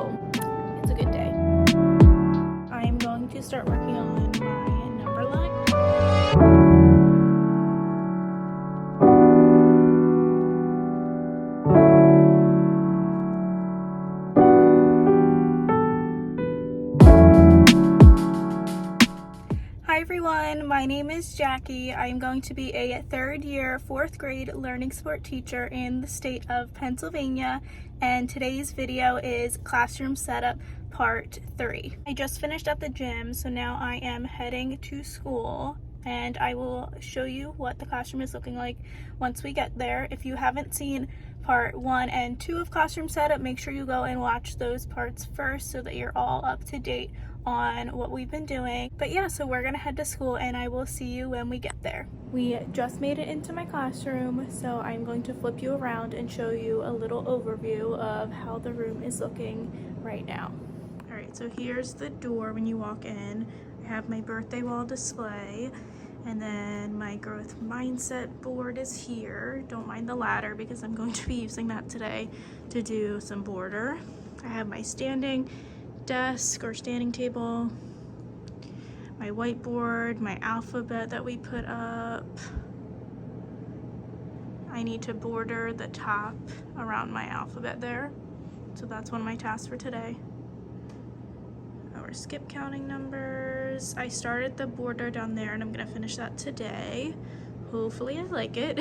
so it's a good day. I am going to start working on my number line. Hi everyone, my name is Jackie. I am going to be a third year, fourth grade learning support teacher in the state of Pennsylvania, and today's video is classroom setup part 3. I just finished at the gym, so now I am heading to school, and I will show you what the classroom is looking like once we get there. If you haven't seen part 1 and 2 of classroom setup, make sure you go and watch those parts first so that you're all up to date on what we've been doing. But yeah, so we're gonna head to school and I will see you when we get there. We just made it into my classroom, so I'm going to flip you around and show you a little overview of how the room is looking right now. All right, so here's the door when you walk in. I have my birthday wall display, and then my growth mindset board is here. Don't mind the ladder because I'm going to be using that today to do some border. I have my standing desk or standing table, my whiteboard, my alphabet that we put up. I need to border the top around my alphabet there, so that's one of my tasks for today. Our skip counting numbers. I started the border down there and I'm gonna finish that today. Hopefully I like it.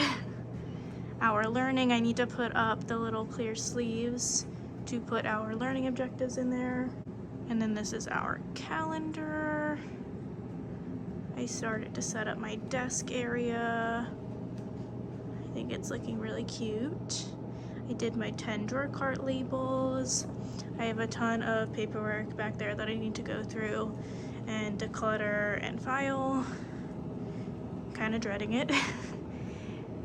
Our learning, I need to put up the little clear sleeves to put our learning objectives in there. And then this is our calendar. I started to set up my desk area. I think it's looking really cute. I did my 10 drawer cart labels. I have a ton of paperwork back there that I need to go through and declutter and file. Kind of dreading it.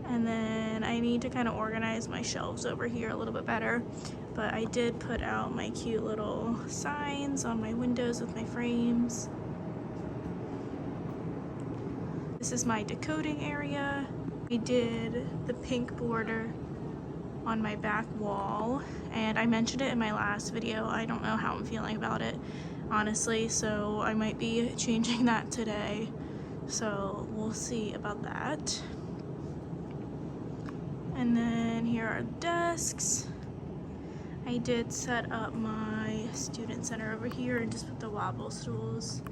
And then I need to kind of organize my shelves over here a little bit better. But I did put out my cute little signs on my windows with my frames. This is my decoding area. I did the pink border on my back wall, and I mentioned it in my last video. I don't know how I'm feeling about it, honestly, so I might be changing that today. So we'll see about that. And then here are desks. I did set up my student center over here and just put the wobble stools.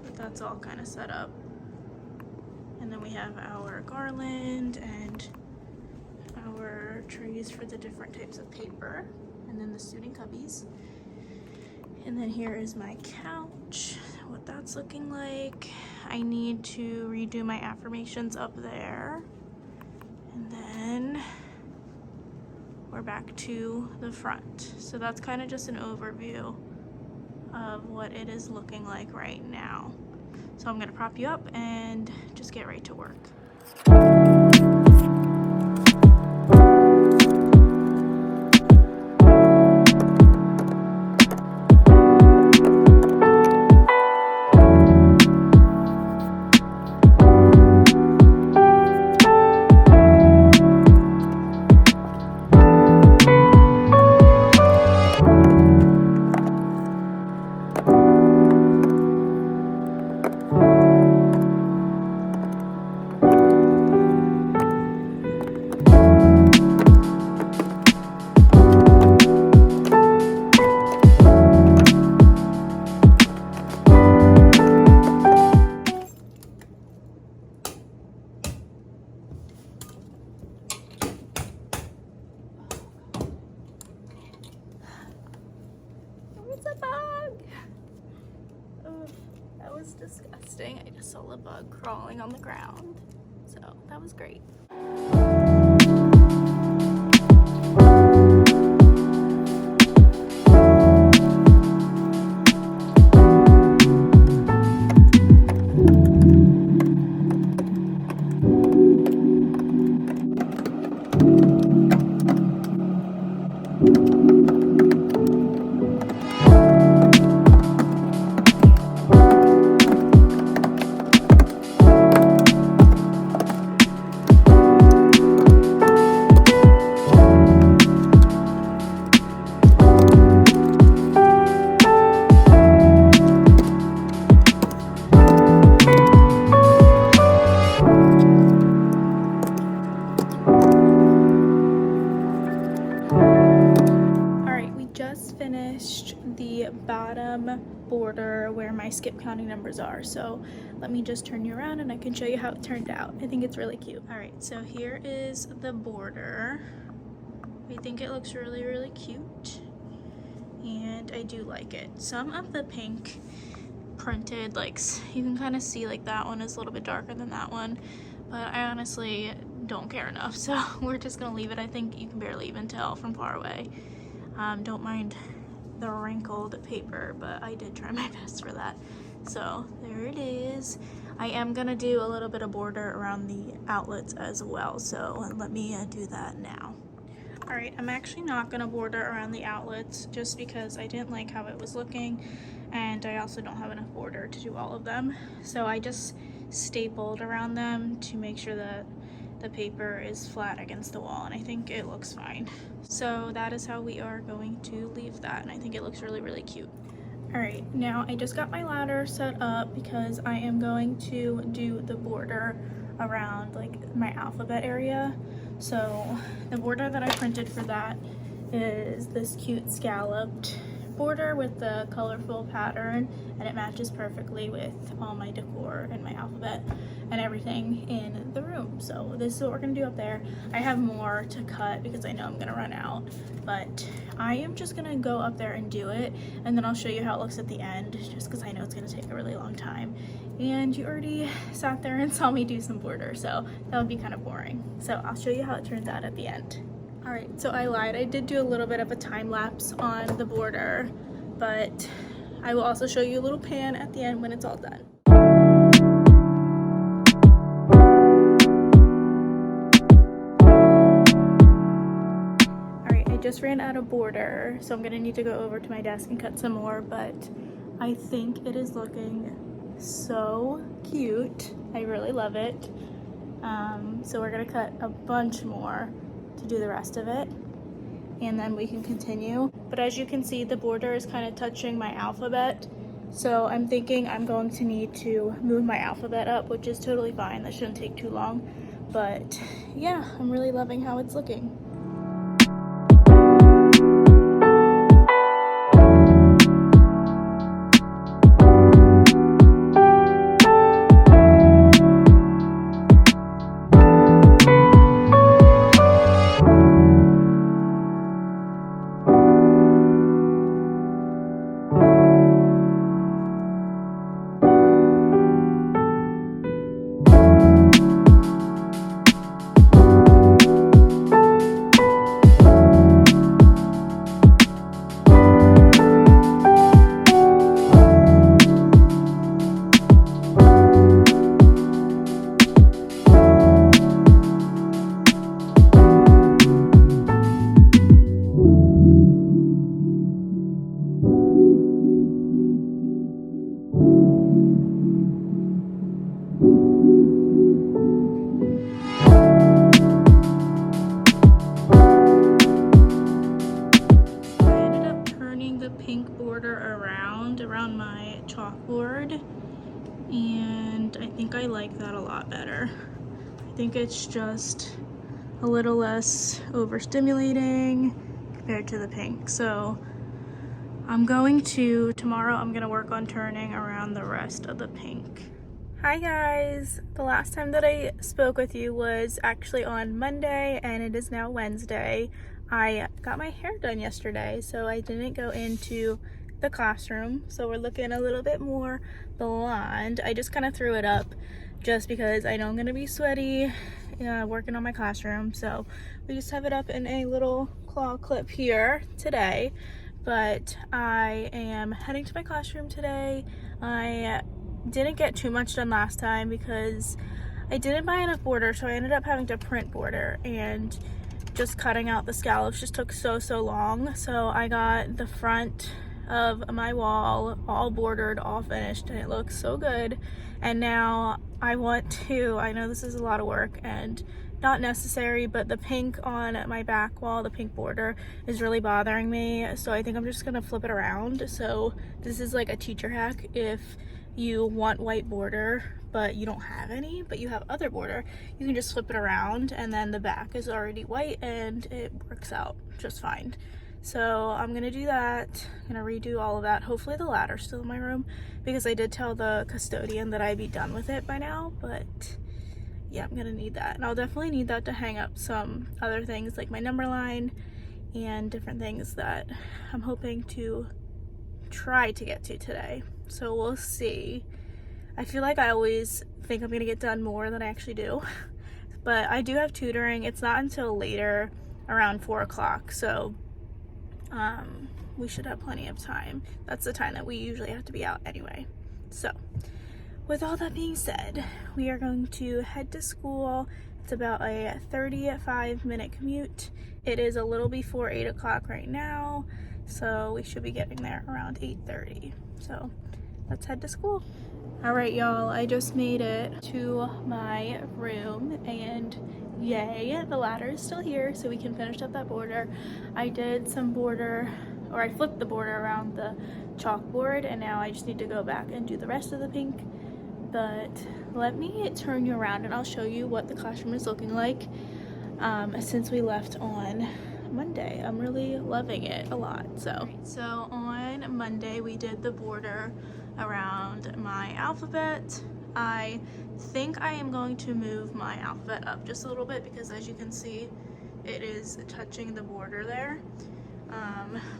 But that's all kind of set up. And then we have our garland and our trays for the different types of paper. And then the student cubbies. And then here is my couch, what that's looking like. I need to redo my affirmations up there. And then we're back to the front. So that's kind of just an overview of what it is looking like right now. So I'm gonna prop you up and just get right to work. It's a bug! Ugh, that was disgusting. I just saw a bug crawling on the ground. So that was great. finished the bottom border where my skip counting numbers are. So let me just turn you around and I can show you how it turned out. I think it's really cute. All right, so here is the border. I think it looks really, really cute. And I do like it. Some of the pink printed, like, you can kind of see like that one is a little bit darker than that one, but I honestly don't care enough, so we're just gonna leave it. I think you can barely even tell from far away. Don't mind the wrinkled paper, but I did try my best for that. So there it is. I am gonna do a little bit of border around the outlets as well, so let me do that now. All right, I'm actually not gonna border around the outlets just because I didn't like how it was looking, and I also don't have enough border to do all of them. So I just stapled around them to make sure that the paper is flat against the wall, and I think it looks fine. So that is how we are going to leave that, and I think it looks really, really cute. All right, now I just got my ladder set up because I am going to do the border around like my alphabet area. So the border that I printed for that is this cute scalloped border with the colorful pattern, and it matches perfectly with all my decor and my alphabet and everything in the room. So this is what we're gonna do up there. I have more to cut because I know I'm gonna run out, but I am just gonna go up there and do it, and then I'll show you how it looks at the end, just because I know it's gonna take a really long time. And you already sat there and saw me do some border, so that would be kind of boring. So I'll show you how it turns out at the end. All right, so I lied. I did do a little bit of a time lapse on the border, but I will also show you a little pan at the end when it's all done. All right, I just ran out of border, so I'm gonna need to go over to my desk and cut some more, but I think it is looking so cute. I really love it. So we're gonna cut a bunch more to do the rest of it, and then we can continue. But as you can see, the border is kind of touching my alphabet, so I'm thinking I'm going to need to move my alphabet up, which is totally fine. That shouldn't take too long, but yeah, I'm really loving how it's looking. Around my chalkboard, and I think I like that a lot better. I think it's just a little less overstimulating compared to the pink. So tomorrow I'm gonna work on turning around the rest of the pink. Hi guys, the last time that I spoke with you was actually on Monday, and it is now Wednesday. I got my hair done yesterday, so I didn't go into the classroom, so we're looking a little bit more blonde. I just kind of threw it up just because I know I'm gonna be sweaty working on my classroom, so we just have it up in a little claw clip here today. But I am heading to my classroom today. I didn't get too much done last time because I didn't buy enough border, so I ended up having to print border, and just cutting out the scallops just took so long. So I got the front of my wall all bordered, all finished, and it looks so good. And now I know this is a lot of work and not necessary, but the pink on my back wall, the pink border, is really bothering me, so I think I'm just gonna flip it around. So this is like a teacher hack. If you want white border but you don't have any, but you have other border, you can just flip it around, and then the back is already white and it works out just fine. So I'm gonna do that. I'm gonna redo all of that. Hopefully the ladder's still in my room, because I did tell the custodian that I'd be done with it by now, but yeah, I'm gonna need that. And I'll definitely need that to hang up some other things like my number line and different things that I'm hoping to try to get to today. So we'll see. I feel like I always think I'm gonna get done more than I actually do. But I do have tutoring. It's not until later, around 4 o'clock. So we should have plenty of time. That's the time that we usually have to be out anyway. So with all that being said, we are going to head to school. It's about a 35-minute commute. It is a little before 8 o'clock right now, so we should be getting there around 8:30. So let's head to school. All right, y'all, I just made it to my room, and yay, the ladder is still here so we can finish up that border. I did some border, or I flipped the border around the chalkboard, and now I just need to go back and do the rest of the pink. But let me turn you around and I'll show you what the classroom is looking like since we left on Monday. I'm really loving it a lot. So on Monday we did the border around my alphabet. I think I am going to move my alphabet up just a little bit, because as you can see it is touching the border there.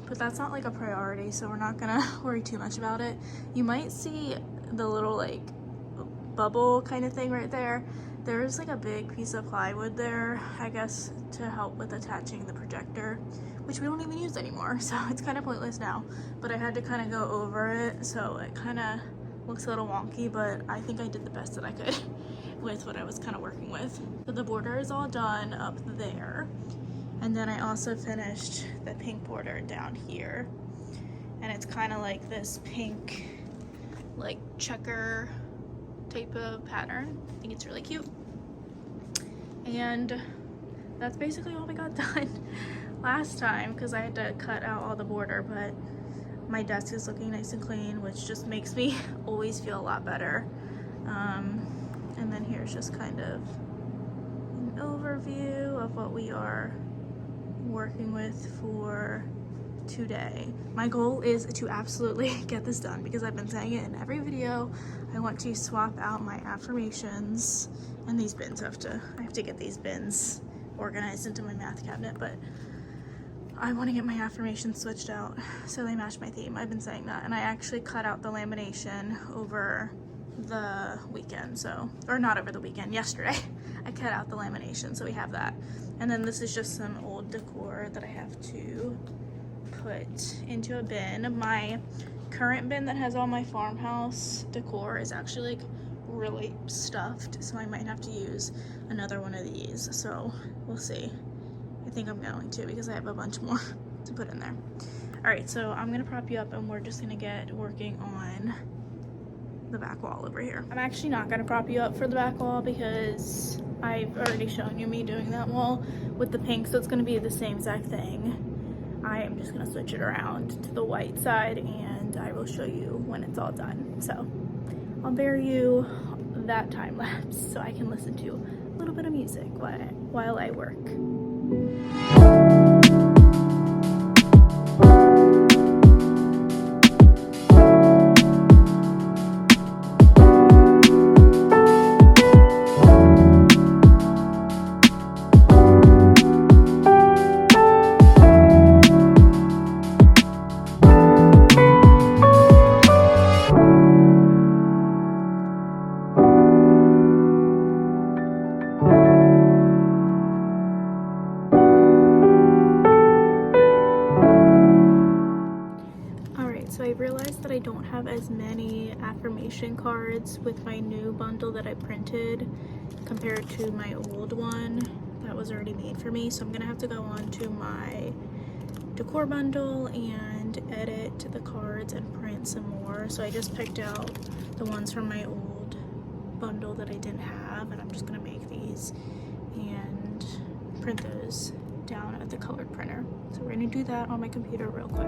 But that's not like a priority, so we're not gonna worry too much about it. You might see the little like bubble kind of thing right there. There's like a big piece of plywood there, I guess, to help with attaching the projector, which we don't even use anymore, so it's kind of pointless now. But I had to kind of go over it, so it kind of looks a little wonky, but I think I did the best that I could with what I was kind of working with. So the border is all done up there, and then I also finished the pink border down here, and it's kind of like this pink like checker type of pattern. I think it's really cute. And that's basically all we got done last time, because I had to cut out all the border, but my desk is looking nice and clean, which just makes me always feel a lot better. And then here's just kind of an overview of what we are working with for today. My goal is to absolutely get this done, because I've been saying it in every video. I want to swap out my affirmations, and these bins I have to get these bins organized into my math cabinet, but I want to get my affirmations switched out so they match my theme. I've been saying that, and I actually cut out the lamination over the weekend, or not over the weekend, yesterday. I cut out the lamination, so we have that. And then this is just some old decor that I have to put into a bin. My current bin that has all my farmhouse decor is actually like really stuffed, so I might have to use another one of these, so we'll see. I think I'm going to, because I have a bunch more to put in there. All right, so I'm gonna prop you up and we're just gonna get working on the back wall over here. I'm actually not gonna prop you up for the back wall, because I've already shown you me doing that wall with the pink, so it's gonna be the same exact thing. I am just gonna switch it around to the white side, and I will show you when it's all done. So I'll bear you that time lapse so I can listen to a little bit of music while I work. So I realized that I don't have as many affirmation cards with my new bundle that I printed compared to my old one that was already made for me. So I'm gonna have to go on to my decor bundle and edit the cards and print some more. So I just picked out the ones from my old bundle that I didn't have, and I'm just gonna make these and print those down at the colored printer. So we're gonna do that on my computer real quick.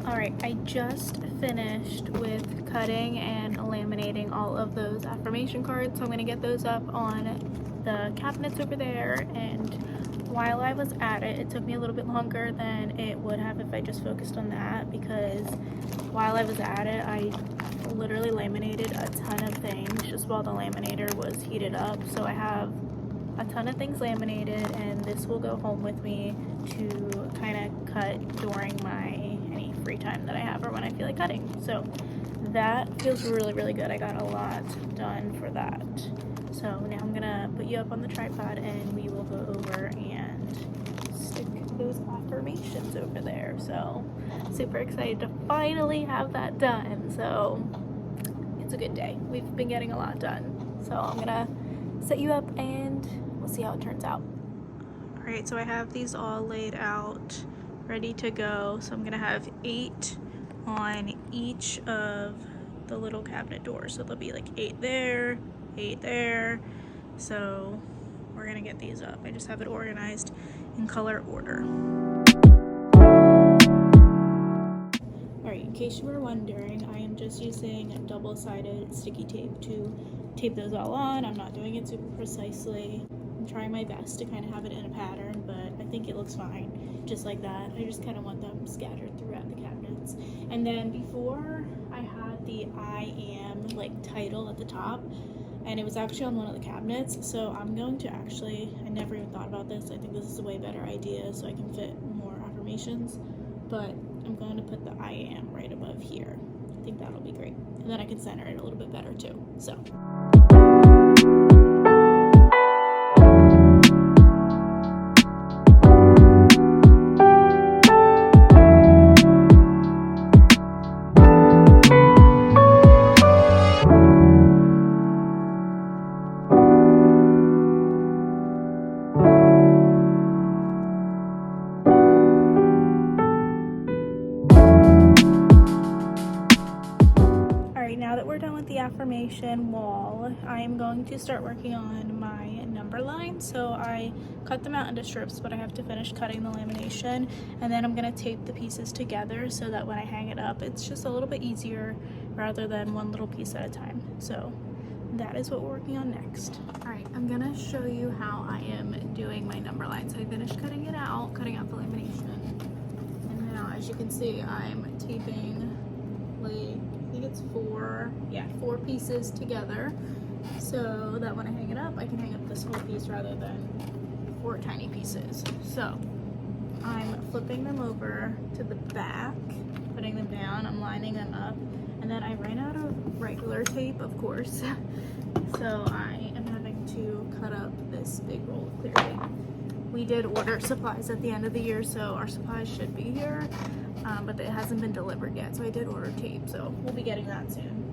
Alright, I just finished with cutting and laminating all of those affirmation cards, so I'm going to get those up on the cabinets over there. And while I was at it, it took me a little bit longer than it would have if I just focused on that, because while I was at it, I literally laminated a ton of things just while the laminator was heated up. So I have a ton of things laminated, and this will go home with me to kind of cut during any free time that I have or when I feel like cutting. So that feels really good. I got a lot done for that. So now I'm gonna put you up on the tripod and we will go over and stick those affirmations over there. So super excited to finally have that done. So it's a good day. We've been getting a lot done. So I'm gonna set you up and we'll see how it turns out. All right, so I have these all laid out, ready to go. So I'm gonna have 8 on each of the little cabinet doors. So there'll be like 8 there, 8 there. So we're gonna get these up. I just have it organized in color order. All right, in case you were wondering, I am just using double-sided sticky tape to tape those all on. I'm not doing it super precisely. I'm trying my best to kind of have it in a pattern, but I think it looks fine just like that. I just kind of want them scattered throughout the cabinets. And then before, I had the I am like title at the top, and it was actually on one of the cabinets. So I'm going to actually, I never even thought about this. I think this is a way better idea so I can fit more affirmations, but I'm going to put the I am right above here. I think that'll be great. And then I can center it a little bit better too. So. Now that we're done with the affirmation wall, I am going to start working on my number line. So I cut them out into strips, but I have to finish cutting the lamination, and then I'm going to tape the pieces together so that when I hang it up, it's just a little bit easier rather than one little piece at a time. So that is what we're working on next. All right, I'm going to show you how I am doing my number line. So I finished cutting out the lamination, and now as you can see, I'm taping like, I think it's 4 pieces together, so that when I hang it up, I can hang up this whole piece rather than 4 tiny pieces. So I'm flipping them over to the back, putting them down, I'm lining them up, and then I ran out of regular tape, of course, so I am having to cut up this big roll of clear tape. We did order supplies at the end of the year, so our supplies should be here. But it hasn't been delivered yet, so I did order tape, so we'll be getting that soon.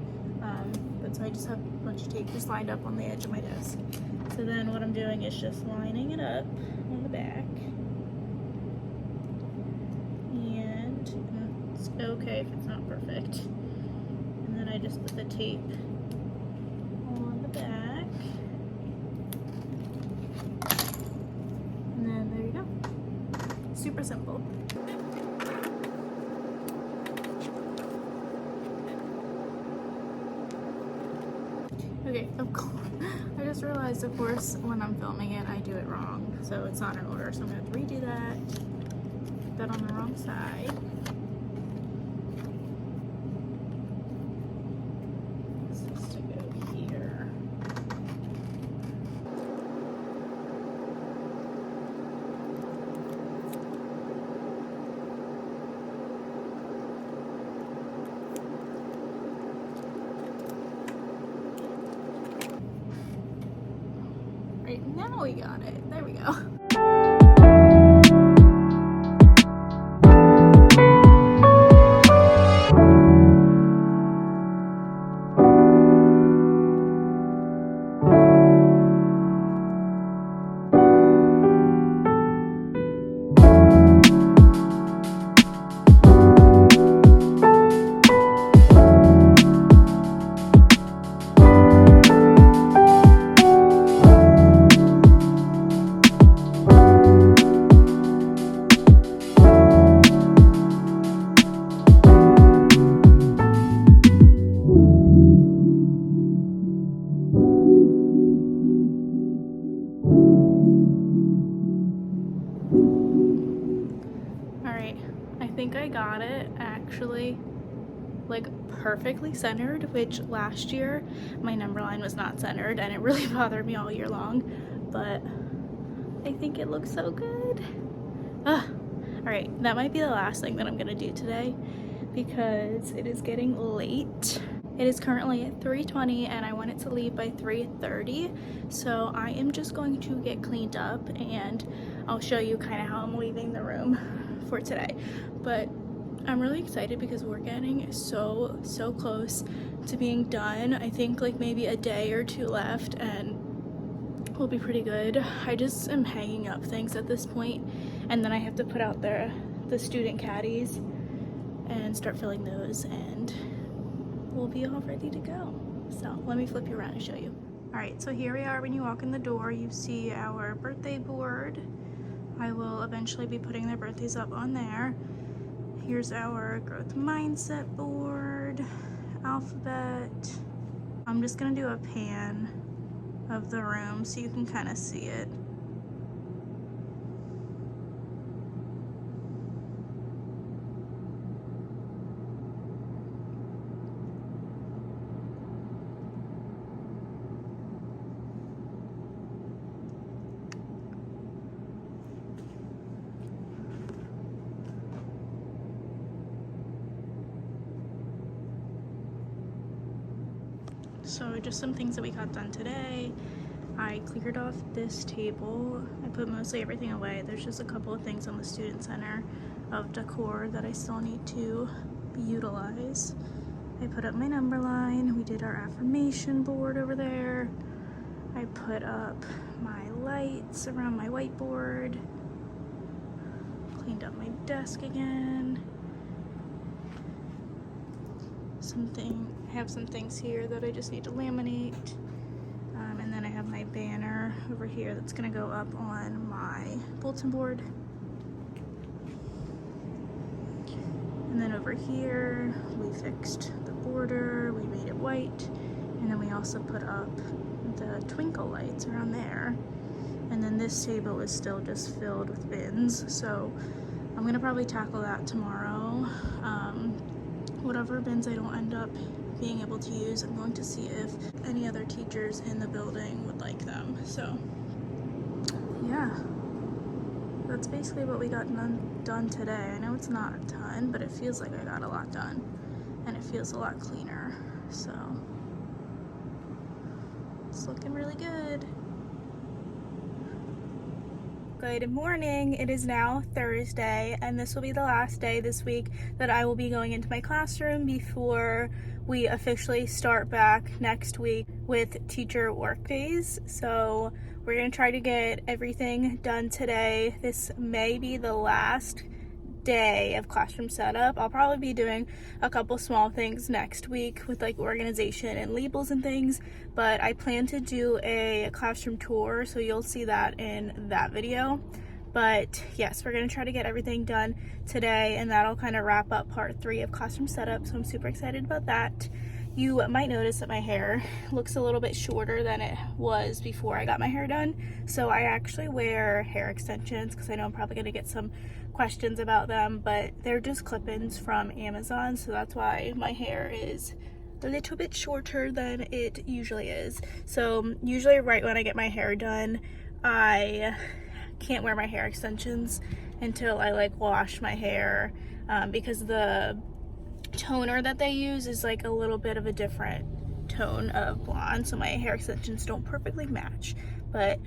But so I just have a bunch of tape just lined up on the edge of my desk. So then what I'm doing is just lining it up on the back, and it's okay if it's not perfect. And then I just put the tape on the back, and then there you go. Super simple. Okay, of course, I just realized, of course, when I'm filming it, I do it wrong. So it's not in order, so I'm going to have to redo that. Put that on the wrong side. This has to go here. Right, now we got it. There we go. Alright, I think I got it actually like perfectly centered, which last year my number line was not centered and it really bothered me all year long, but I think it looks so good. Alright, that might be the last thing that I'm gonna do today because it is getting late. It is currently at 3:20 and I want it to leave by 3:30, so I am just going to get cleaned up and I'll show you kind of how I'm leaving the room for today. But I'm really excited because we're getting so close to being done. I think like maybe a day or two left and we'll be pretty good. I just am hanging up things at this point, and then I have to put out the student caddies and start filling those, and we'll be all ready to go. So let me flip you around and show you. All right, so here we are. When you walk in the door, you see our birthday board. I will eventually be putting their birthdays up on there. Here's our growth mindset board, alphabet. I'm just gonna do a pan of the room so you can kind of see it. So just some things that we got done today. I cleared off this table. I put mostly everything away. There's just a couple of things on the student center of decor that I still need to utilize. I put up my number line. We did our affirmation board over there. I put up my lights around my whiteboard. Cleaned up my desk again. I have some things here that I just need to laminate, and then I have my banner over here that's gonna go up on my bulletin board. And then over here we fixed the border, we made it white, and then we also put up the twinkle lights around there. And then this table is still just filled with bins, so I'm gonna probably tackle that tomorrow. Whatever bins I don't end up being able to use, I'm going to see if any other teachers in the building would like them. So yeah, that's basically what we got done today. I know it's not a ton, but it feels like I got a lot done and it feels a lot cleaner, so it's looking really good. Good morning. It is now Thursday, and this will be the last day this week that I will be going into my classroom before we officially start back next week with teacher work days. So we're going to try to get everything done today. This may be the last day of classroom setup. I'll probably be doing a couple small things next week with like organization and labels and things, but I plan to do a classroom tour, so you'll see that in that video. But yes, we're going to try to get everything done today, and that'll kind of wrap up part 3 of classroom setup, so I'm super excited about that. You might notice that my hair looks a little bit shorter than it was before I got my hair done. So I actually wear hair extensions because I know I'm probably going to get some questions about them, but they're just clip-ins from Amazon, so that's why my hair is a little bit shorter than it usually is. So usually right when I get my hair done, I can't wear my hair extensions until I like wash my hair, because the toner that they use is like a little bit of a different tone of blonde, so my hair extensions don't perfectly match. But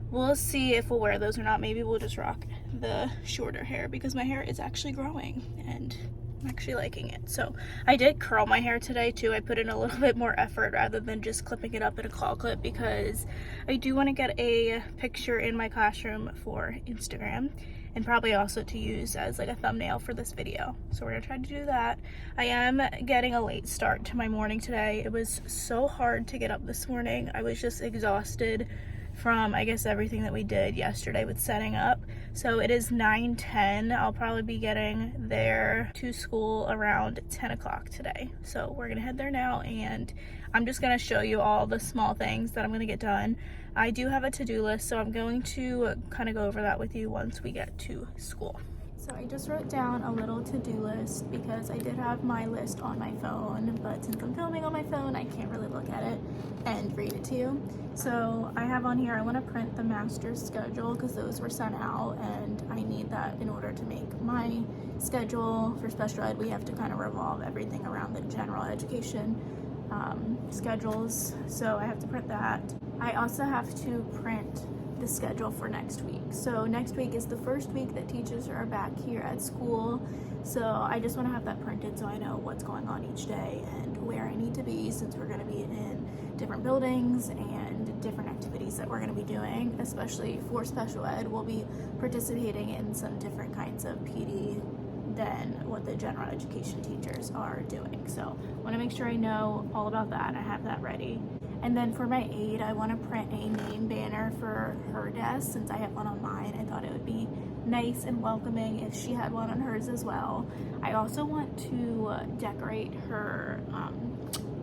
we'll see if we'll wear those or not. Maybe we'll just rock the shorter hair because my hair is actually growing and I'm actually liking it. So I did curl my hair today too. I put in a little bit more effort rather than just clipping it up in a claw clip because I do want to get a picture in my classroom for Instagram and probably also to use as like a thumbnail for this video. So we're gonna try to do that. I am getting a late start to my morning today. It was so hard to get up this morning. I was just exhausted from, I guess, everything that we did yesterday with setting up. So it is 9:10. I'll probably be getting there to school around 10 o'clock today. So we're gonna head there now, and I'm just gonna show you all the small things that I'm gonna get done. I do have a to-do list, so I'm going to kind of go over that with you once we get to school. So I just wrote down a little to-do list because I did have my list on my phone, but since I'm filming on my phone, I can't really look at it and read it to you. So I have on here, I want to print the master's schedule because those were sent out and I need that in order to make my schedule for special ed. We have to kind of revolve everything around the general education schedules. So I have to print that. I also have to print the schedule for next week. So next week is the first week that teachers are back here at school. So I just want to have that printed so I know what's going on each day and where I need to be, since we're going to be in different buildings and different activities that we're going to be doing, especially for special ed. We'll be participating in some different kinds of PD than what the general education teachers are doing. So I want to make sure I know all about that. I have that ready. And then for my aide, I want to print a name banner for her desk. Since I have one on mine, I thought it would be nice and welcoming if she had one on hers as well. I also want to decorate her,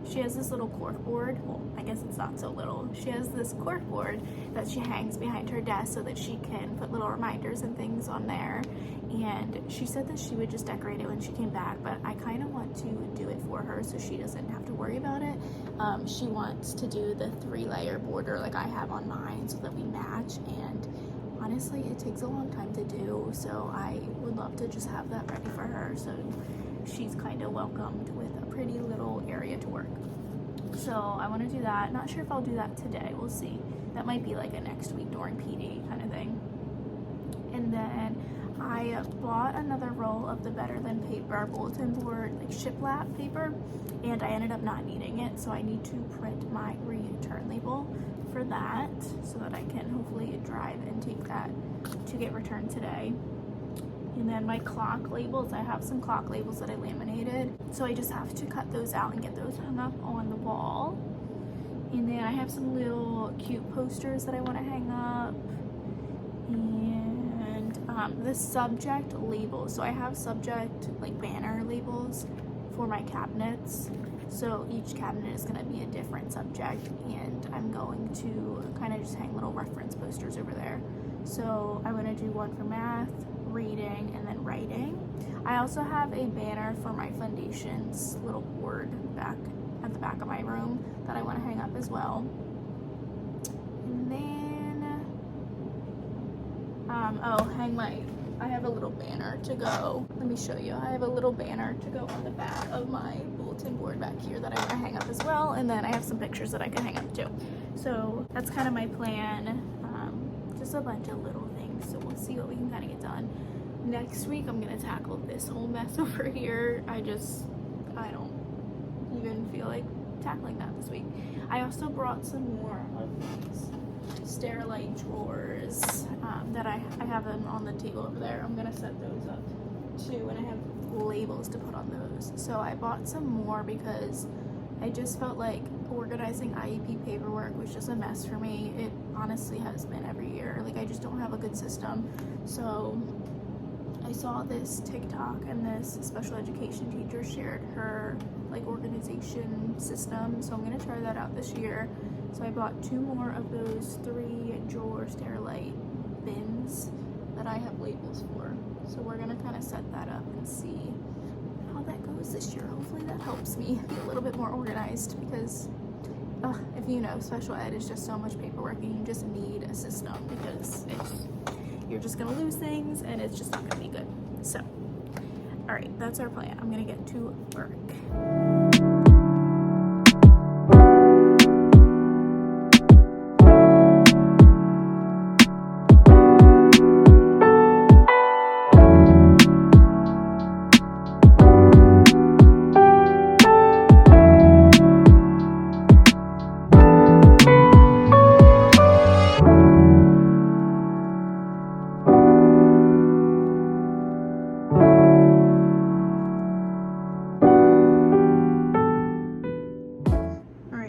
she has this little cork board. Well, I guess it's not so little. She has this cork board that she hangs behind her desk so that she can put little reminders and things on there. And she said that she would just decorate it when she came back, but I kind of want to do it for her so she doesn't have to worry about it. She wants to do the 3-layer border like I have on mine so that we match, and honestly it takes a long time to do, so I would love to just have that ready for her so she's kind of welcomed with a pretty little area to work. So I want to do that. Not sure if I'll do that today, we'll see. That might be like a next week during PD kind of thing. And then I bought another roll of the Better Than Paper bulletin board, like shiplap paper, and I ended up not needing it, so I need to print my return label for that so that I can hopefully drive and take that to get returned today. And then my clock labels, I have some clock labels that I laminated, so I just have to cut those out and get those hung up on the wall. And then I have some little cute posters that I want to hang up, and the subject labels. So I have subject like banner labels for my cabinets, so each cabinet is going to be a different subject, and I'm going to kind of just hang little reference posters over there. So I want to do one for math, reading, and then writing. I also have a banner for my foundations little board back at the back of my room that I want to hang up as well. And then I have a little banner to go. Let me show you. I have a little banner to go on the back of my bulletin board back here that I want to hang up as well. And then I have some pictures that I can hang up too. So that's kind of my plan. Just a bunch of little things. So we'll see what we can kind of get done. Next week, I'm going to tackle this whole mess over here. I don't even feel like tackling that this week. I also brought some more of these Sterilite drawers that I have them on the table over there. I'm gonna set those up too, and I have labels to put on those. So I bought some more because I just felt like organizing IEP paperwork was just a mess for me. It honestly has been every year. Like, I just don't have a good system. So I saw this TikTok, and this special education teacher shared her like organization system, so I'm gonna try that out this year. So I bought 2 more of those 3-drawer Sterilite bins that I have labels for. So we're gonna kind of set that up and see how that goes this year. Hopefully that helps me be a little bit more organized, because if you know, special ed is just so much paperwork, and you just need a system, because you're just gonna lose things and it's just not gonna be good. So, all right, that's our plan. I'm gonna get to work.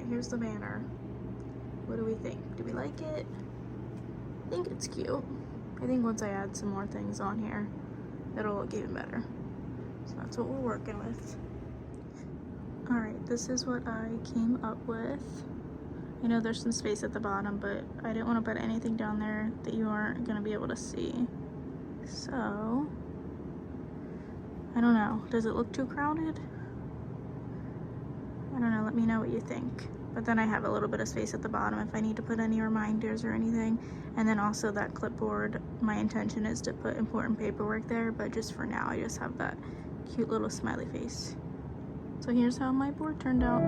Here's the banner. What do we think? Do we like it? I think it's cute. I think once I add some more things on here, it'll look even better. So that's what we're working with. All right, this is what I came up with. I know there's some space at the bottom, but I didn't want to put anything down there that you aren't gonna be able to see. So I don't know. Does it look too crowded? I don't know. Let me know what you think. But then I have a little bit of space at the bottom if I need to put any reminders or anything. And then also that clipboard, my intention is to put important paperwork there, but just for now, I just have that cute little smiley face. So here's how my board turned out.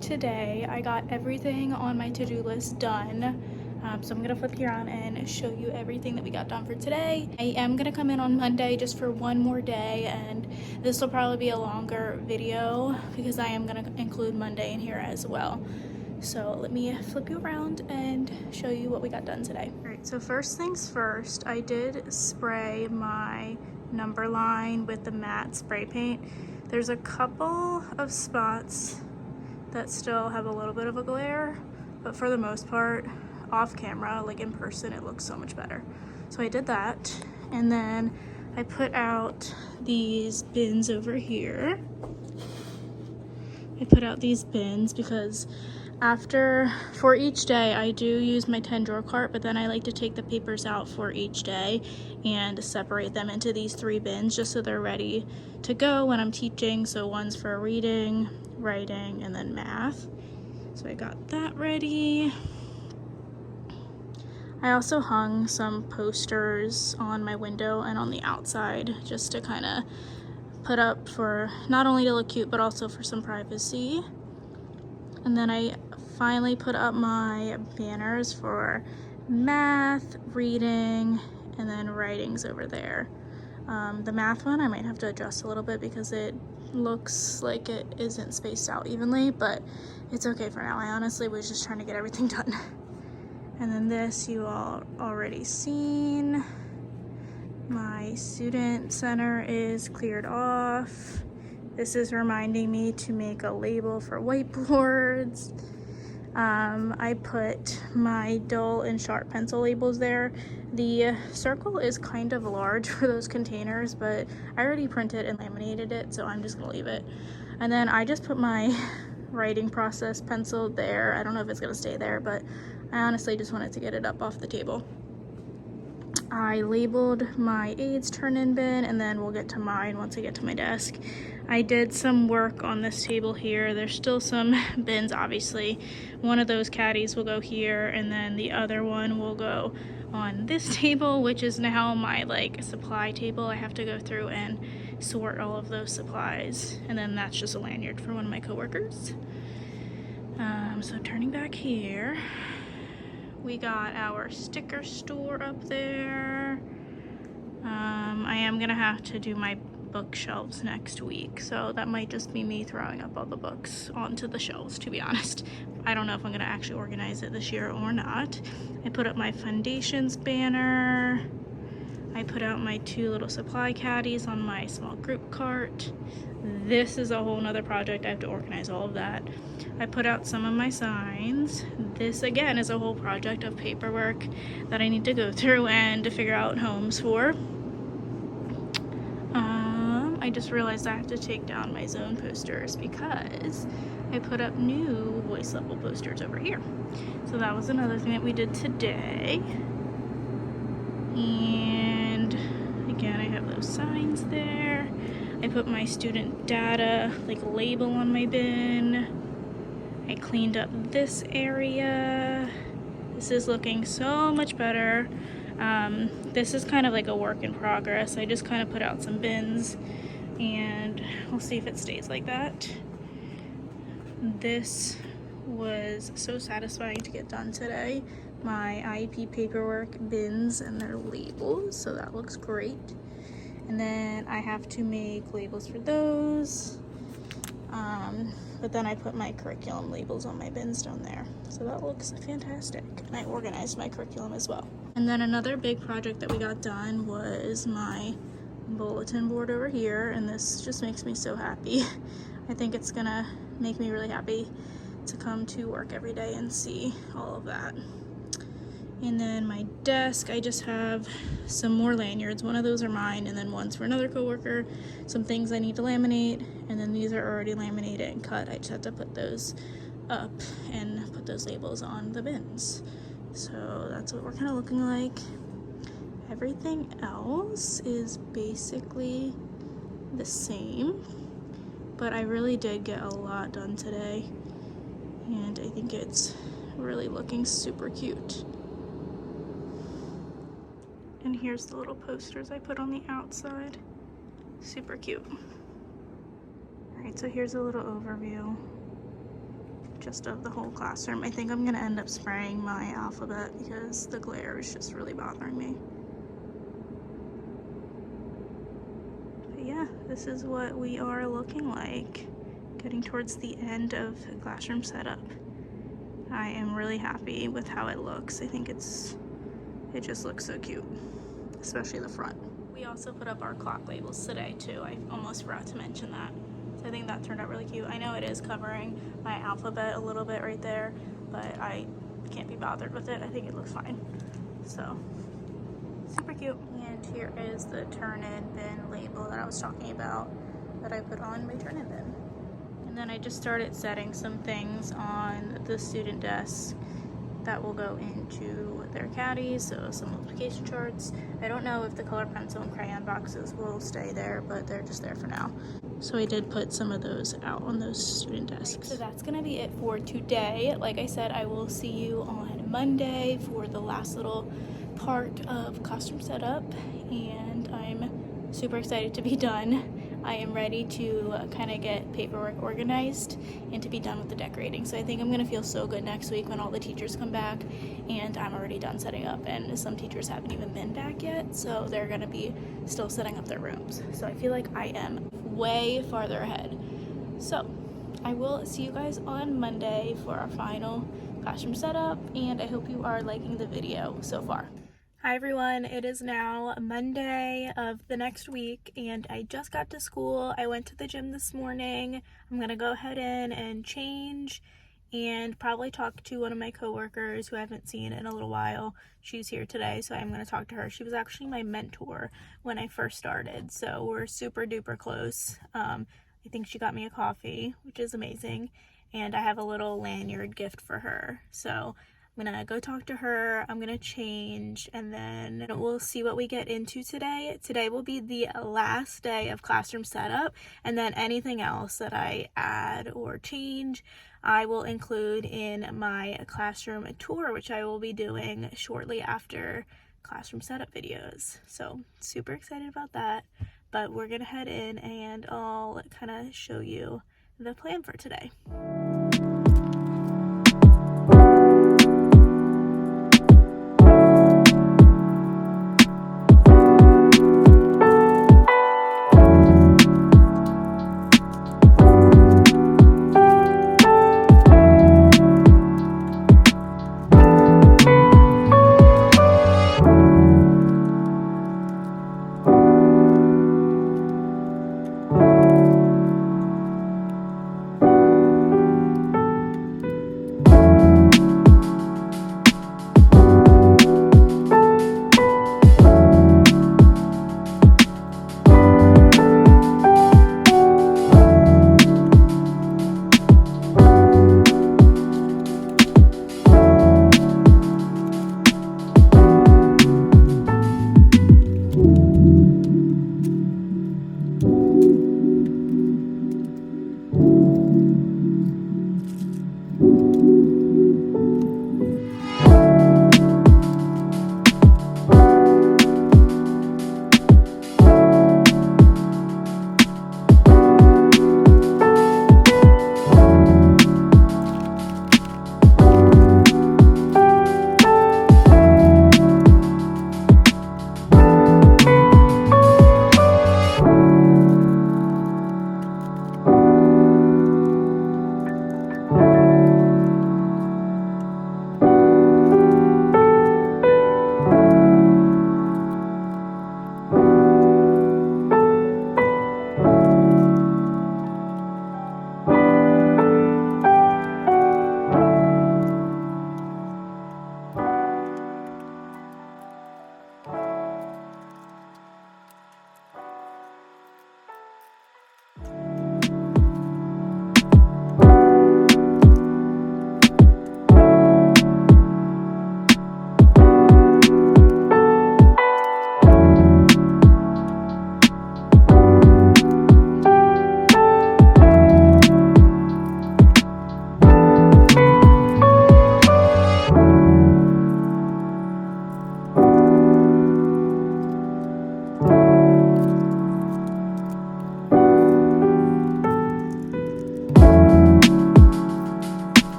Today I got everything on my to-do list done, so I'm gonna flip you around and show you everything that we got done for today. I am gonna come in on Monday just for one more day, and this will probably be a longer video because I am gonna include Monday in here as well. So let me flip you around and show you what we got done today. All right, so first things first, I did spray my number line with the matte spray paint. There's a couple of spots that still have a little bit of a glare, but for the most part, off camera, like in person, it looks so much better. So I did that, and then I put out these bins over here. I put out these bins because for each day, I do use my 10 drawer cart, but then I like to take the papers out for each day and separate them into these 3 bins just so they're ready to go when I'm teaching. So one's for reading, writing, and then math. So I got that ready. I also hung some posters on my window and on the outside just to kind of put up for not only to look cute but also for some privacy. And then I finally put up my banners for math, reading, and then writing's over there. The math one I might have to adjust a little bit because it looks like it isn't spaced out evenly, but it's okay for now. I honestly was just trying to get everything done. And then this you all already seen. My student center is cleared off. This is reminding me to make a label for whiteboards. I put my dull and sharp pencil labels there. The circle is kind of large for those containers, but I already printed and laminated it, so I'm just gonna leave it. And then I just put my writing process pencil there. I don't know if it's gonna stay there, but I honestly just wanted to get it up off the table. I labeled my aids turn-in bin, and then we'll get to mine once I get to my desk. I did some work on this table here. There's still some bins, obviously. One of those caddies will go here, and then the other one will go on this table, which is now my like supply table. I have to go through and sort all of those supplies, and then that's just a lanyard for one of my coworkers. So turning back here, we got our sticker store up there. I am gonna have to do my bookshelves next week, so that might just be me throwing up all the books onto the shelves, to be honest. I don't know if I'm gonna actually organize it this year or not. I put up my foundations banner. I put out my 2 little supply caddies on my small group cart. This is a whole nother project. I have to organize all of that. I put out some of my signs. This again is a whole project of paperwork that I need to go through and to figure out homes for. I just realized I have to take down my zone posters because I put up new voice level posters over here. So that was another thing that we did today. And again, I have those signs there. I put my student data like label on my bin. I cleaned up this area. This is looking so much better. This is kind of like a work in progress. I just kind of put out some bins and we'll see if it stays like that. This was so satisfying to get done today. My IEP paperwork, bins, and their labels, so that looks great. And then I have to make labels for those. But then I put my curriculum labels on my bins down there. So that looks fantastic. And I organized my curriculum as well. And then another big project that we got done was my bulletin board over here. And this just makes me so happy. I think it's gonna make me really happy to come to work every day and see all of that. And then my desk, I just have some more lanyards. One of those are mine, and then one's for another coworker. Some things I need to laminate, and then these are already laminated and cut. I just have to put those up and put those labels on the bins. So that's what we're kind of looking like. Everything else is basically the same, but I really did get a lot done today, and I think it's really looking super cute. And here's the little posters I put on the outside. Super cute. Alright, so here's a little overview just of the whole classroom. I think I'm gonna end up spraying my alphabet because the glare is just really bothering me. But yeah, this is what we are looking like, getting towards the end of the classroom setup. I am really happy with how it looks. I think it just looks so cute, especially the front. We also put up our clock labels today too. I almost forgot to mention that. So I think that turned out really cute. I know it is covering my alphabet a little bit right there, but I can't be bothered with it. I think it looks fine. So, super cute. And here is the turn-in bin label that I was talking about that I put on my turn-in bin. And then I just started setting some things on the student desk that will go into their caddies, so some multiplication charts. I don't know if the color pencil and crayon boxes will stay there, but they're just there for now. So I did put some of those out on those student desks. So that's gonna be it for today. Like I said, I will see you on Monday for the last little part of classroom setup, and I'm super excited to be done. I am ready to kind of get paperwork organized and to be done with the decorating. So I think I'm gonna feel so good next week when all the teachers come back and I'm already done setting up, and some teachers haven't even been back yet, so they're gonna be still setting up their rooms. So I feel like I am way farther ahead. So I will see you guys on Monday for our final classroom setup, and I hope you are liking the video so far. Hi everyone, it is now Monday of the next week and I just got to school. I went to the gym this morning. I'm gonna go ahead in and change and probably talk to one of my coworkers who I haven't seen in a little while. She's here today, so I'm going to talk to her. She was actually my mentor when I first started, so we're super duper close. I think she got me a coffee, which is amazing, and I have a little lanyard gift for her. So I'm gonna go talk to her, I'm gonna change, and then we'll see what we get into today. Today will be the last day of classroom setup, and then anything else that I add or change, I will include in my classroom tour, which I will be doing shortly after classroom setup videos. So super excited about that, but we're gonna head in and I'll kind of show you the plan for today.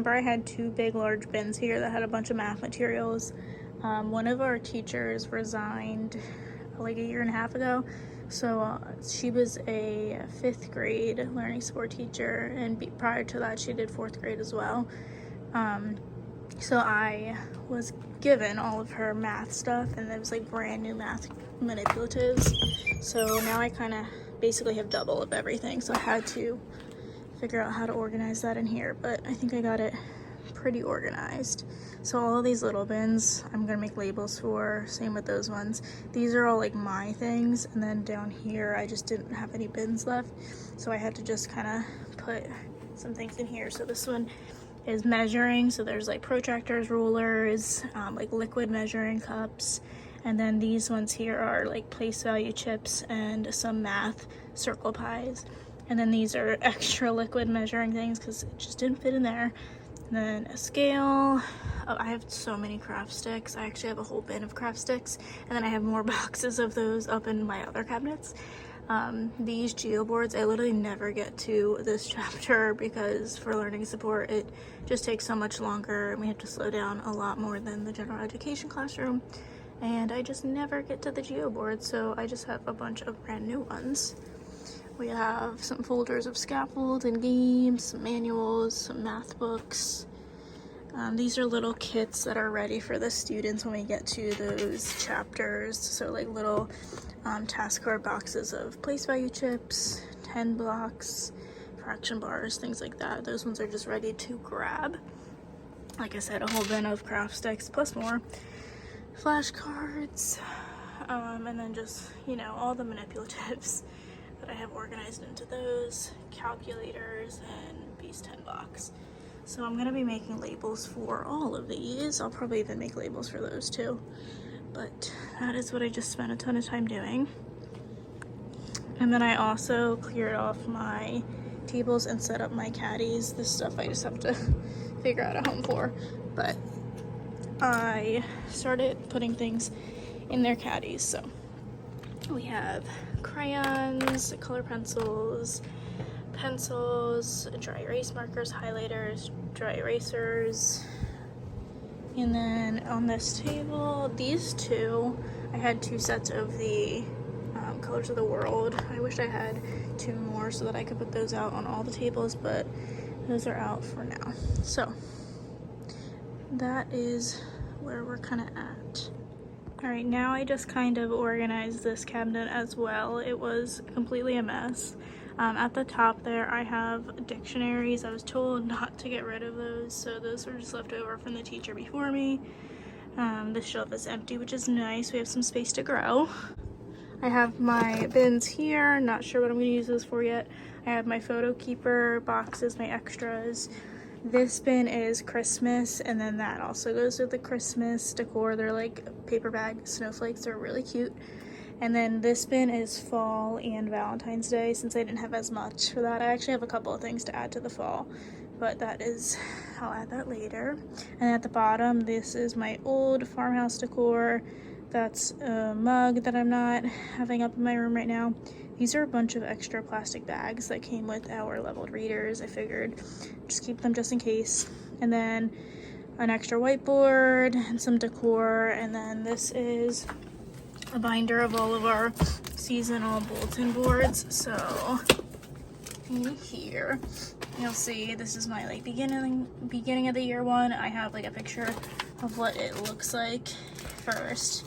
I had two big large bins here that had a bunch of math materials. One of our teachers resigned like a year and a half ago, so she was a 5th grade learning support teacher, and prior to that she did 4th grade as well. So I was given all of her math stuff, and it was like brand new math manipulatives, so now I kind of basically have double of everything, so I had to figure out how to organize that in here, but I think I got it pretty organized. So all of these little bins I'm gonna make labels for, same with those ones. These are all like my things, and then down here I just didn't have any bins left, so I had to just kind of put some things in here. So this one is measuring, so there's like protractors, rulers, like liquid measuring cups, and then these ones here are like place value chips and some math circle pies. And then these are extra liquid measuring things because it just didn't fit in there. And then a scale. Oh, I have so many craft sticks. I actually have a whole bin of craft sticks, and then I have more boxes of those up in my other cabinets. These geoboards, I literally never get to this chapter because for learning support it just takes so much longer and we have to slow down a lot more than the general education classroom, and I just never get to the geoboard, so I just have a bunch of brand new ones. We have some folders of scaffold and games, some manuals, some math books. These are little kits that are ready for the students when we get to those chapters. So like little task card boxes of place value chips, 10 blocks, fraction bars, things like that. Those ones are just ready to grab. Like I said, a whole bin of craft sticks plus more flashcards, and then just, you know, all the manipulatives that I have organized into those, calculators, and these 10 blocks. So I'm going to be making labels for all of these. I'll probably even make labels for those too. But that is what I just spent a ton of time doing. And then I also cleared off my tables and set up my caddies. This stuff I just have to figure out a home for. But I started putting things in their caddies. So we have crayons, color pencils, dry erase markers, highlighters, dry erasers. And then on this table, these two, I had 2 sets of the Colors of the World. I wish I had 2 more so that I could put those out on all the tables, but those are out for now. So that is where we're kind of at. All right, now I just kind of organized this cabinet as well. It was completely a mess. At the top there, I have dictionaries. I was told not to get rid of those, so those were just left over from the teacher before me. This shelf is empty, which is nice. We have some space to grow. I have my bins here. Not sure what I'm going to use those for yet. I have my photo keeper boxes, my extras. This bin is Christmas, and then that also goes with the Christmas decor. They're like paper bag snowflakes. They're really cute. And then this bin is fall and Valentine's Day, since I didn't have as much for that. I actually have a couple of things to add to the fall, but I'll add that later. And at the bottom, this is my old farmhouse decor. That's a mug that I'm not having up in my room right now. These are a bunch of extra plastic bags that came with our leveled readers. I figured just keep them just in case. And then an extra whiteboard and some decor. And then this is a binder of all of our seasonal bulletin boards. So in here you'll see this is my like beginning of the year one. I have like a picture of what it looks like first,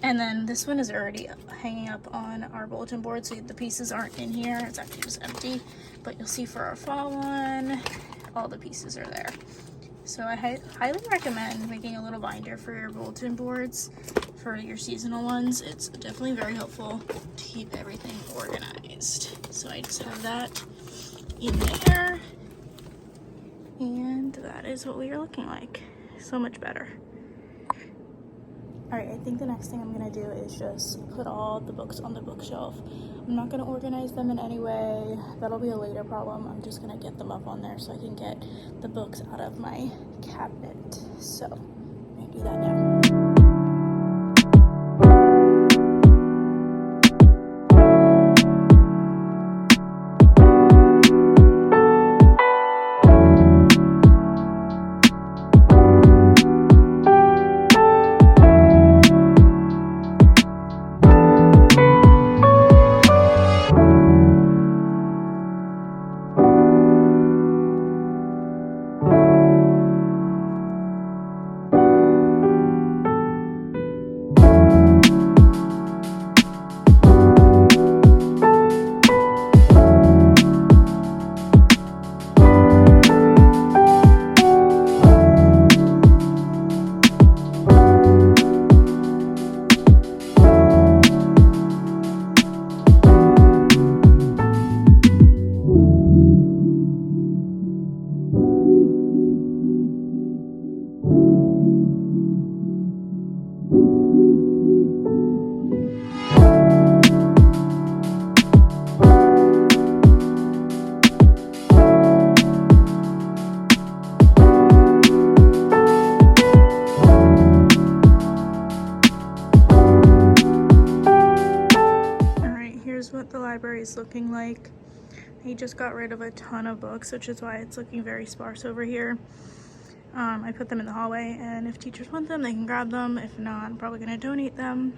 and then this one is already hanging up on our bulletin board, so the pieces aren't in here. It's actually just empty, but you'll see for our fall one all the pieces are there. So I highly recommend making a little binder for your bulletin boards for your seasonal ones. It's definitely very helpful to keep everything organized. So I just have that in there, and that is what we are looking like. So much better. Alright, I think the next thing I'm going to do is just put all the books on the bookshelf. I'm not going to organize them in any way. That'll be a later problem. I'm just going to get them up on there so I can get the books out of my cabinet. So, I'm going to do that now. what the library is looking like. He just got rid of a ton of books, which is why it's looking very sparse over here. I put them in the hallway, and if teachers want them, they can grab them. If not, I'm probably gonna donate them.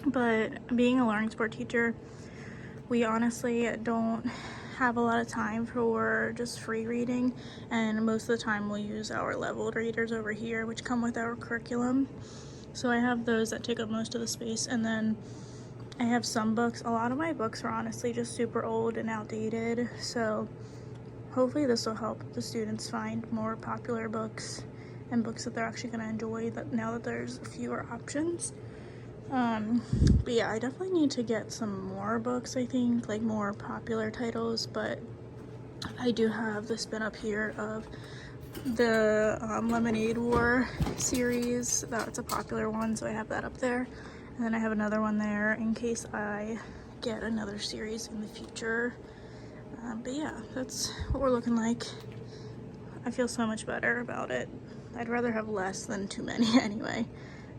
But being a learning sport teacher, we honestly don't have a lot of time for just free reading, and most of the time we'll use our leveled readers over here, which come with our curriculum. So I have those that take up most of the space, and then I have some books. A lot of my books are honestly just super old and outdated, so hopefully this will help the students find more popular books and books that they're actually going to enjoy, that now that there's fewer options. But yeah, I definitely need to get some more books, I think, like more popular titles, but I do have this bin up here of the Lemonade War series. That's a popular one, so I have that up there. And then I have another one there in case I get another series in the future. But yeah, that's what we're looking like. I feel so much better about it. I'd rather have less than too many anyway.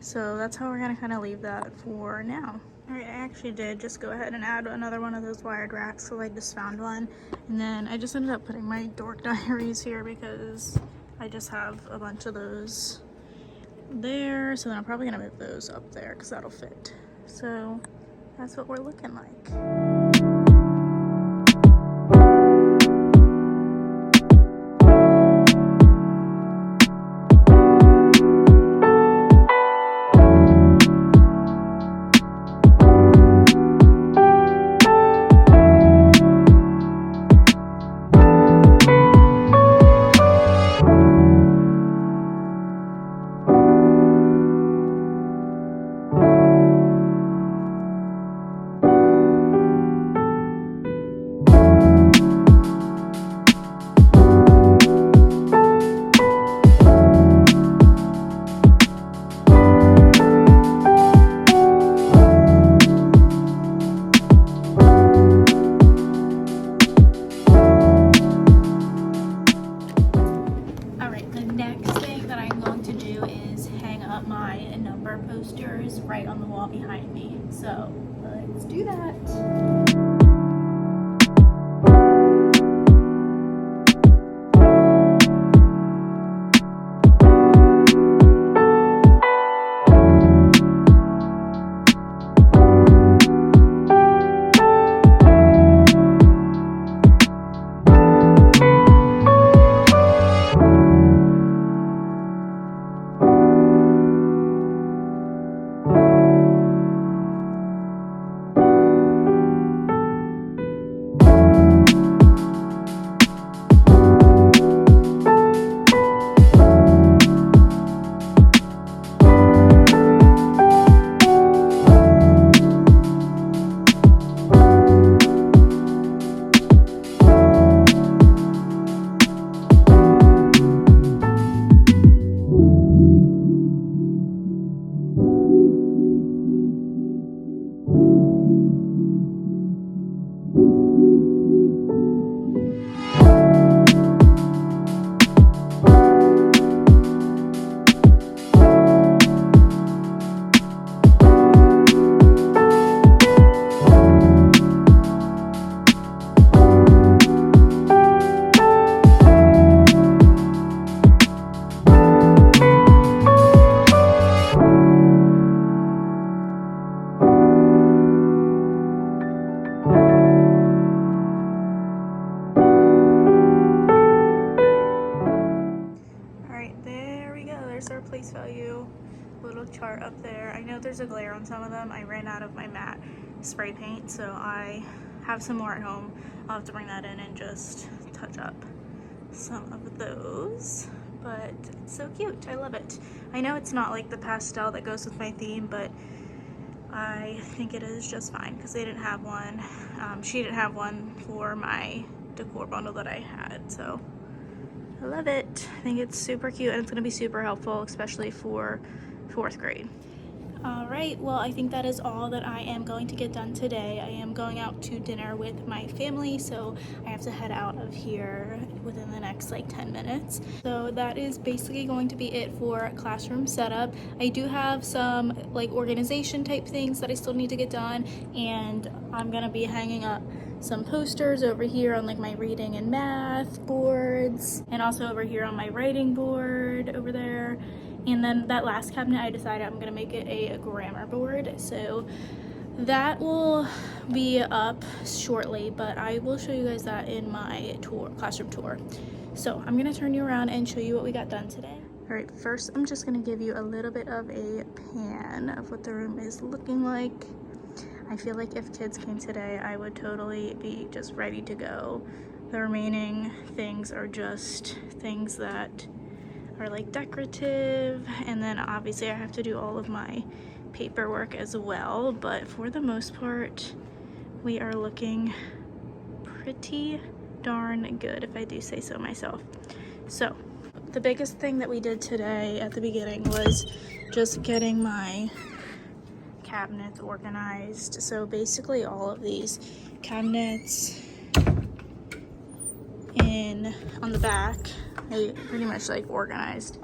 So that's how we're gonna kind of leave that for now. All right, I actually did just go ahead and add another one of those wired racks, so I just found one. And then I just ended up putting my dork diaries here because I just have a bunch of those there. So then I'm probably gonna move those up there because that'll fit. So that's what we're looking like. Posters right on the wall behind me. So let's do that. There's our place value little chart up there. I know there's a glare on some of them. I ran out of my matte spray paint, so I have some more at home. I'll have to bring that in and just touch up some of those, but it's so cute. I love it. I know it's not like the pastel that goes with my theme, but I think it is just fine because they didn't have one. She didn't have one for my decor bundle that I had, so I love it. I think it's super cute and it's going to be super helpful, especially for 4th grade. Alright, well, I think that is all that I am going to get done today. I am going out to dinner with my family, so I have to head out of here within the next like 10 minutes. So that is basically going to be it for classroom setup. I do have some like organization type things that I still need to get done, and I'm gonna be hanging up some posters over here on like my reading and math boards, and also over here on my writing board over there. And then that last cabinet, I decided I'm gonna make it a grammar board, so that will be up shortly, but I will show you guys that in my classroom tour. So I'm gonna turn you around and show you what we got done today. All right, first I'm just gonna give you a little bit of a pan of what the room is looking like. I feel like if kids came today, I would totally be just ready to go. The remaining things are just things that are like decorative, and then obviously I have to do all of my paperwork as well, but for the most part we are looking pretty darn good, if I do say so myself. So the biggest thing that we did today at the beginning was just getting my cabinets organized. So basically all of these cabinets on the back, I pretty much like organized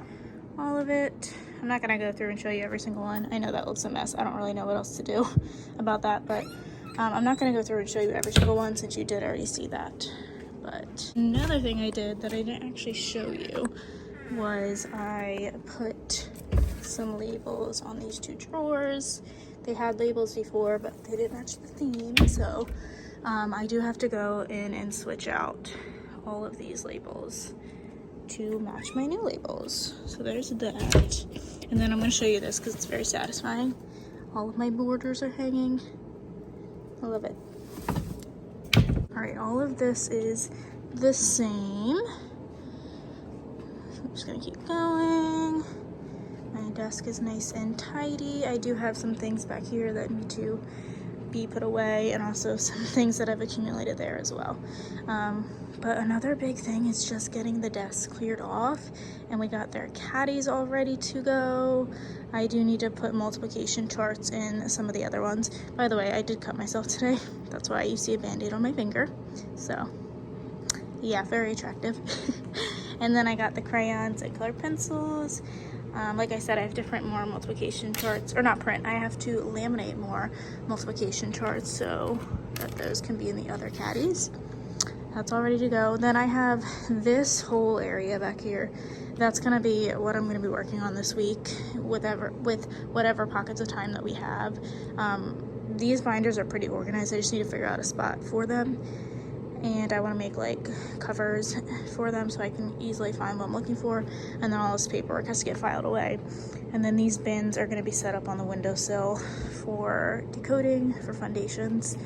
all of it. I'm not gonna go through and show you every single one. I know that looks a mess. I don't really know what else to do about that, but I'm not gonna go through and show you every single one since you did already see that. But another thing I did that I didn't actually show you was I put some labels on these two drawers. They had labels before, but they didn't match the theme, so I do have to go in and switch out all of these labels to match my new labels. So there's that. And then I'm going to show you this because it's very satisfying. All of my borders are hanging. I love it. Alright, all of this is the same. So I'm just going to keep going. My desk is nice and tidy. I do have some things back here that need to be put away, and also some things that I've accumulated there as well. But another big thing is just getting the desk cleared off, and we got their caddies all ready to go. I do need to put multiplication charts in some of the other ones. By the way, I did cut myself today. That's why you see a band-aid on my finger. So yeah, very attractive. And then I got the crayons and colored pencils. Like I said, I have to print more multiplication charts, or not print, I have to laminate more multiplication charts so that those can be in the other caddies. That's all ready to go. Then I have this whole area back here. That's gonna be what I'm gonna be working on this week with whatever pockets of time that we have. These binders are pretty organized. I just need to figure out a spot for them. And I want to make like covers for them so I can easily find what I'm looking for, and then all this paperwork has to get filed away. And then these bins are going to be set up on the windowsill for decoding, for foundations,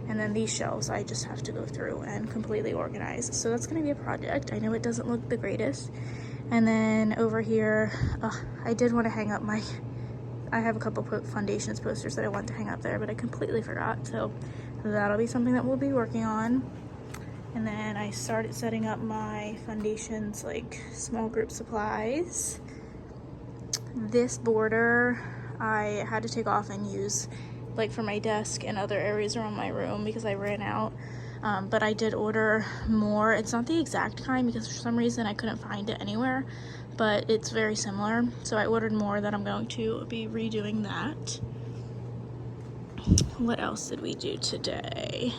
and then these shelves I just have to go through and completely organize. So that's going to be a project. I know it doesn't look the greatest. And then over here, I did want to hang up I have a couple foundations posters that I want to hang up there, but I completely forgot, so that'll be something that we'll be working on. And then I started setting up my foundations, like small group supplies. This border I had to take off and use like for my desk and other areas around my room because I ran out. But I did order more. It's not the exact kind because for some reason I couldn't find it anywhere, but it's very similar. So I ordered more that I'm going to be redoing that. What else did we do today?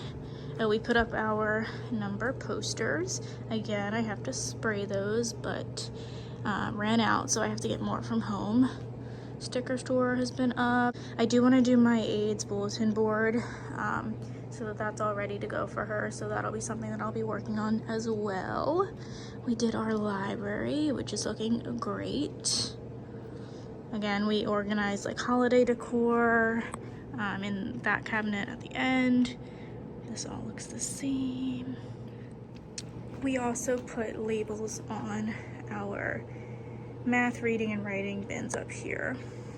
We put up our number posters. Again, I have to spray those, but ran out, so I have to get more from home. Sticker store has been up. I do want to do my AIDS bulletin board, so that's all ready to go for her, so that'll be something that I'll be working on as well. We did our library, which is looking great. Again, we organized like holiday decor in that cabinet at the end. This all looks the same. We also put labels on our math, reading, and writing bins up here.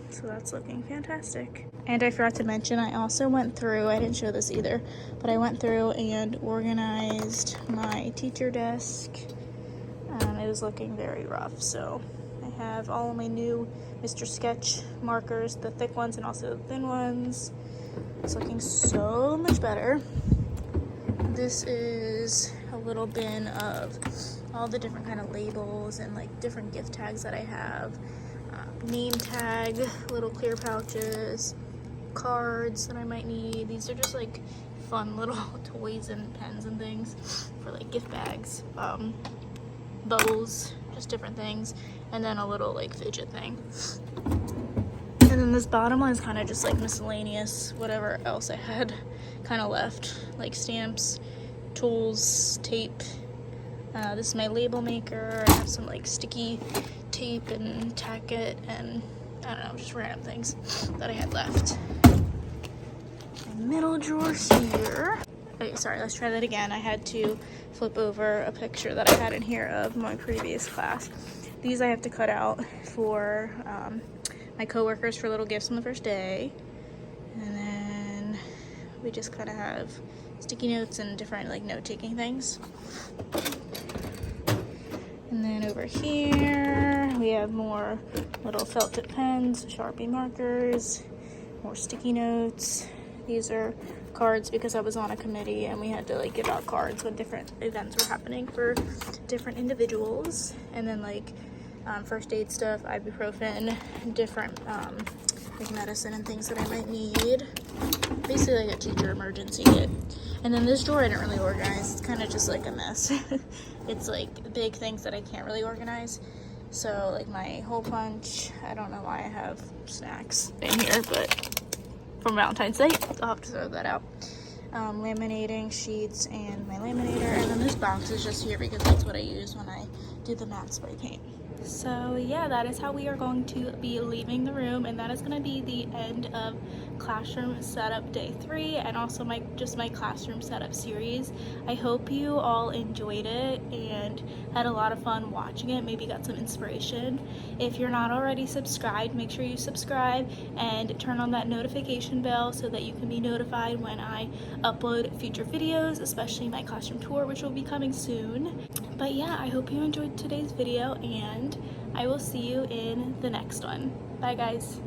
So that's looking fantastic. And I forgot to mention, I also went through, I didn't show this either, but I went through and organized my teacher desk. It was looking very rough, so I have all of my new Mr. Sketch markers, the thick ones and also the thin ones. It's looking so much better. This is a little bin of all the different kind of labels and like different gift tags that I have. Name tag, little clear pouches, cards that I might need. These are just like fun little toys and pens and things for like gift bags. Bubbles, just different things, and then a little like fidget thing. And then this bottom one is kind of just like miscellaneous, whatever else I had kind of left, like stamps, tools, tape. This is my label maker. I have some like sticky tape and tack it, and I don't know, just random things that I had left. My middle drawer here. Okay, sorry, let's try that again. I had to flip over a picture that I had in here of my previous class. These I have to cut out for my coworkers for little gifts on the first day. And then we just kind of have sticky notes and different like note-taking things. And then over here we have more little felt tip pens, Sharpie markers, more sticky notes. These are cards because I was on a committee and we had to like give out cards when different events were happening for different individuals. And then like first aid stuff, ibuprofen, different like medicine and things that I might need. Basically like a teacher emergency kit. And then this drawer I didn't really organize. It's kind of just like a mess. It's like big things that I can't really organize. So like my hole punch, I don't know why I have snacks in here, but from Valentine's Day, I'll have to throw that out. Laminating sheets and my laminator, and then this box is just here because that's what I use when I do the matte spray paint. So yeah, that is how we are going to be leaving the room, and that is going to be the end of classroom setup day 3 and also my classroom setup series. I hope you all enjoyed it and had a lot of fun watching it, maybe got some inspiration. If you're not already subscribed, make sure you subscribe and turn on that notification bell so that you can be notified when I upload future videos, especially my classroom tour, which will be coming soon. But yeah, I hope you enjoyed today's video and I will see you in the next one. Bye guys.